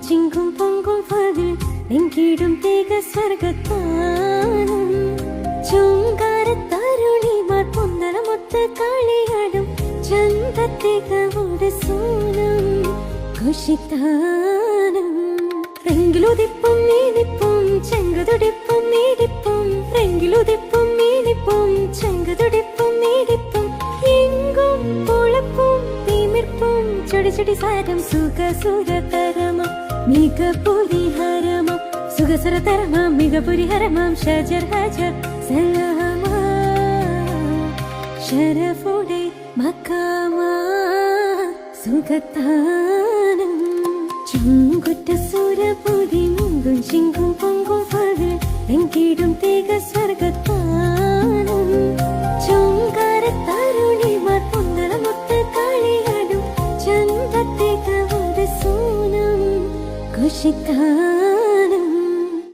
ചിങ്കും പൊങ്കും പതിൽ എങ്കിടും തേക സ്വർഗത്താനം ചുങ്കാരത്തരുണിമാർ പൊന്നളമൊത്ത് കളിയാടും ചന്തത്തികവോട് സൂനം കുശിത്താനം റെങ്കിലുദിപ്പും നീടിപ്പും ചെങ്കതുടിപ്പും നീടിപ്പും റെങ്കിലുദിപ്പും നീടിപ്പും ചെങ്കതുടിപ്പും നീടിപ്പും എങ്കും പൊളപ്പും തിമിർപ്പും ചൊടി ചൊടി സാരം സുഖ സുരതരമം മിക പുരിഹരമം സുഖസുരതരമം മിക പുരിഹരമം ഷജർ ഹജർ സലാമ ഷരഫുടെ മക്കാമ സുഖത്താനം ചുങ്കുറ്റ സുരപുരി മുങ്കും ചിങ്കും പൊങ്കും പകൽ എങ്കിടും തേക സ്വർഗത്താനം ചുങ്കാരത്തരുണിമാർ പൊന്നളമൊത്ത് കളിയാടും ചന്തത്തികവോട് സൂനം കുശിത്താനം